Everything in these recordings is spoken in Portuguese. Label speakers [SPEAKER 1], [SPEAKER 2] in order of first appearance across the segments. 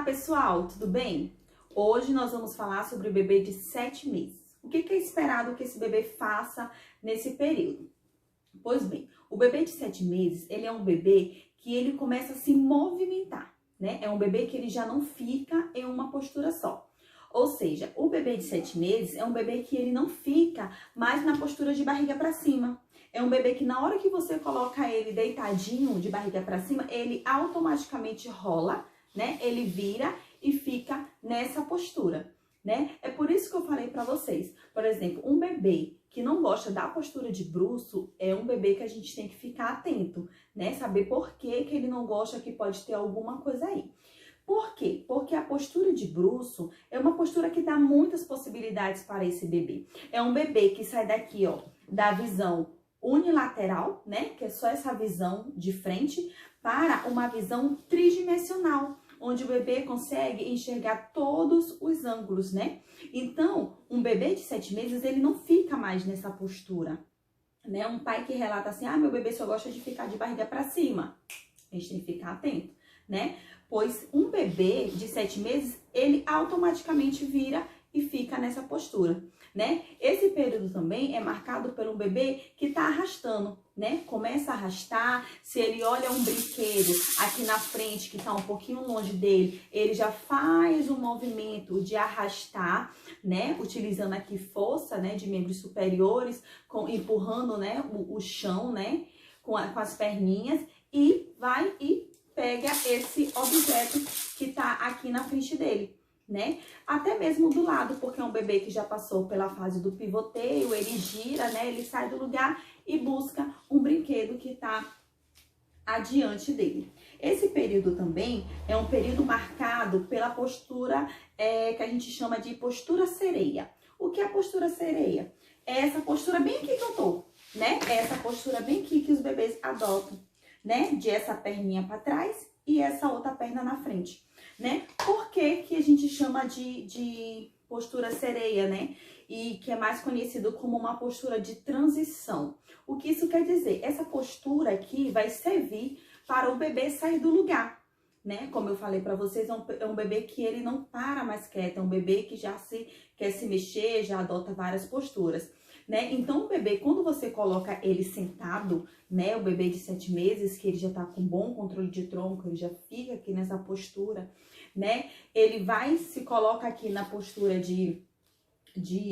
[SPEAKER 1] pessoal, tudo bem? Hoje nós vamos falar sobre o bebê de 7 meses. O que é esperado que esse bebê faça nesse período? Pois bem, o bebê de 7 meses, ele é um bebê que ele começa a se movimentar, né? É um bebê que ele já não fica em uma postura só. Ou seja, o bebê de 7 meses é um bebê que ele não fica mais na postura de barriga para cima. É um bebê que na hora que você coloca ele deitadinho de barriga para cima, ele automaticamente rola, né? Ele vira e fica nessa postura, né? É por isso que eu falei para vocês. Por exemplo, um bebê que não gosta da postura de bruço é um bebê que a gente tem que ficar atento, né? Saber por que ele não gosta, que pode ter alguma coisa aí. Por quê? Porque a postura de bruço é uma postura que dá muitas possibilidades para esse bebê. É um bebê que sai daqui, ó, da visão unilateral, né? Que é só essa visão de frente, para uma visão tridimensional, onde o bebê consegue enxergar todos os ângulos, né? Então, um bebê de 7 meses, ele não fica mais nessa postura, né? Um pai que relata assim, meu bebê só gosta de ficar de barriga para cima. A gente tem que ficar atento, né? Pois um bebê de 7 meses, ele automaticamente vira e fica nessa postura, né? Esse período também é marcado por um bebê que tá arrastando, né? Começa a arrastar, se ele olha um brinquedo aqui na frente que tá um pouquinho longe dele, ele já faz um movimento de arrastar, né? Utilizando aqui força, né? De membros superiores, empurrando, né? O chão, né? Com as perninhas e vai e pega esse objeto que tá aqui na frente dele, né? Até mesmo do lado, porque é um bebê que já passou pela fase do pivoteio, ele gira, né? Ele sai do lugar e busca um brinquedo que tá adiante dele. Esse período também é um período marcado pela postura que a gente chama de postura sereia. O que é a postura sereia? É essa postura bem aqui que eu tô, né? É essa postura bem aqui que os bebês adotam, né? De essa perninha para trás e essa outra perna na frente, né? Por que que a gente chama de postura sereia, né? E que é mais conhecido como uma postura de transição. O que isso quer dizer? Essa postura aqui vai servir para o bebê sair do lugar, né? Como eu falei para vocês, é um bebê que ele não para mais quieto, é um bebê que já quer se mexer, já adota várias posturas, né? Então, o bebê, quando você coloca ele sentado, né? O bebê de 7 meses, que ele já tá com bom controle de tronco, ele já fica aqui nessa postura, né? Ele se coloca aqui na postura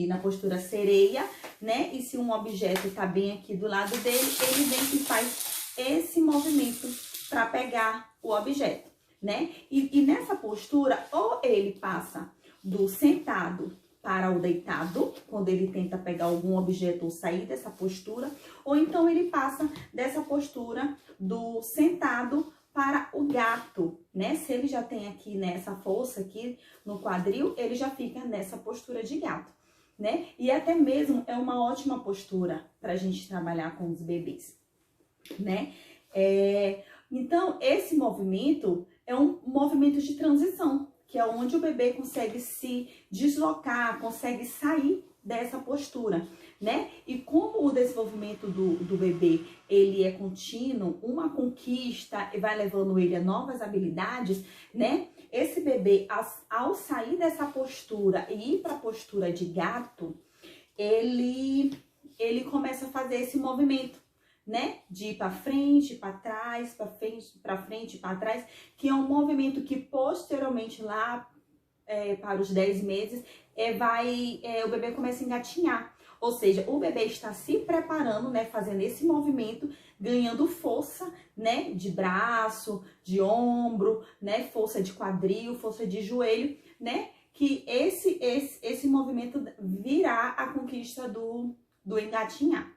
[SPEAKER 1] na postura sereia, né? E se um objeto tá bem aqui do lado dele, ele vem e faz esse movimento para pegar o objeto, né? E nessa postura, ou ele passa do sentado para o deitado, quando ele tenta pegar algum objeto ou sair dessa postura, ou então ele passa dessa postura do sentado para o gato, né? Se ele já tem aqui nessa força aqui no quadril, ele já fica nessa postura de gato, né? E até mesmo é uma ótima postura para a gente trabalhar com os bebês, né? Então, esse movimento é um movimento de transição, que é onde o bebê consegue se deslocar, consegue sair dessa postura, né? E como o desenvolvimento do bebê, ele é contínuo, uma conquista e vai levando ele a novas habilidades, né? Esse bebê, ao sair dessa postura e ir para a postura de gato, ele começa a fazer esse movimento, né? De ir para frente, para trás, para frente, para trás, que é um movimento que posteriormente lá para os 10 meses o bebê começa a engatinhar. Ou seja, o bebê está se preparando, né? Fazendo esse movimento, ganhando força, né? De braço, de ombro, né? Força de quadril, força de joelho, né? Que esse movimento virá a conquista do engatinhar,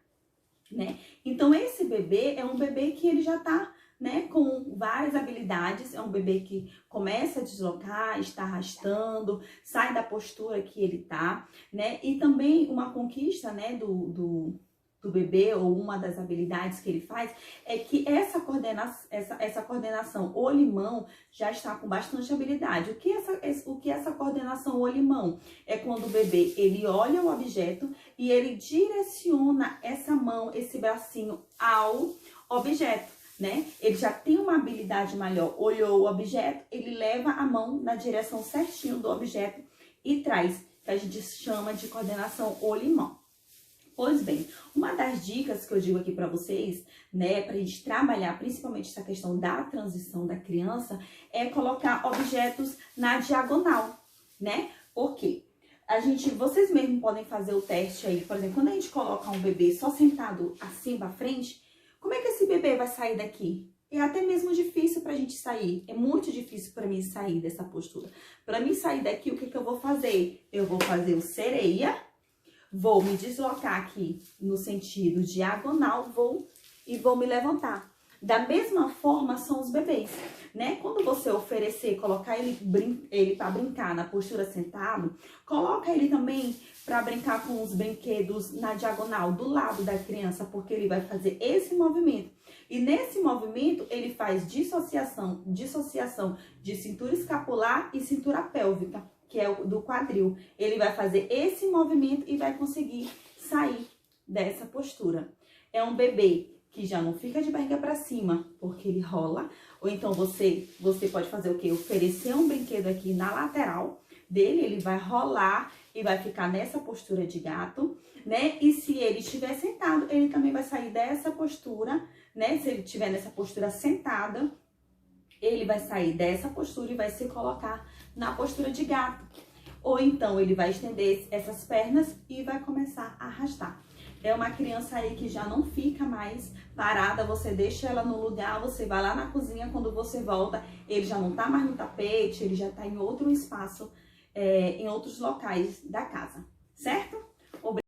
[SPEAKER 1] né? Então, esse bebê é um bebê que ele já tá, né, com várias habilidades, é um bebê que começa a deslocar, está arrastando, sai da postura que ele tá, né? E também uma conquista, né, do bebê, ou uma das habilidades que ele faz, é que essa coordenação olho-mão já está com bastante habilidade. O que essa coordenação olho-mão? É quando o bebê, ele olha o objeto e ele direciona essa mão, esse bracinho ao objeto, né? Ele já tem uma habilidade maior. Olhou o objeto, ele leva a mão na direção certinho do objeto e traz, que a gente chama de coordenação olho e mão. Pois bem, uma das dicas que eu digo aqui para vocês, né, pra gente trabalhar principalmente essa questão da transição da criança, é colocar objetos na diagonal, né? Por quê? Vocês mesmos podem fazer o teste aí, por exemplo, quando a gente coloca um bebê só sentado assim pra frente, como é que esse bebê vai sair daqui? É até mesmo difícil pra gente sair, é muito difícil pra mim sair dessa postura. Pra mim sair daqui, o que que eu vou fazer? Eu vou fazer o sereia, vou me deslocar aqui no sentido diagonal, vou me levantar. Da mesma forma são os bebês, né? Quando você oferecer, colocar ele para brincar na postura sentado, coloca ele também para brincar com os brinquedos na diagonal, do lado da criança, porque ele vai fazer esse movimento. E nesse movimento, ele faz dissociação de cintura escapular e cintura pélvica, que é o do quadril. Ele vai fazer esse movimento e vai conseguir sair dessa postura. É um bebê que já não fica de barriga para cima, porque ele rola. Ou então você pode fazer o quê? Oferecer um brinquedo aqui na lateral dele, ele vai rolar e vai ficar nessa postura de gato, né? E se ele estiver sentado, ele também vai sair dessa postura, né? Se ele estiver nessa postura sentada, ele vai sair dessa postura e vai se colocar na postura de gato. Ou então ele vai estender essas pernas e vai começar a arrastar. É uma criança aí que já não fica mais parada, você deixa ela no lugar, você vai lá na cozinha, quando você volta, ele já não tá mais no tapete, ele já tá em outro espaço, em outros locais da casa, certo?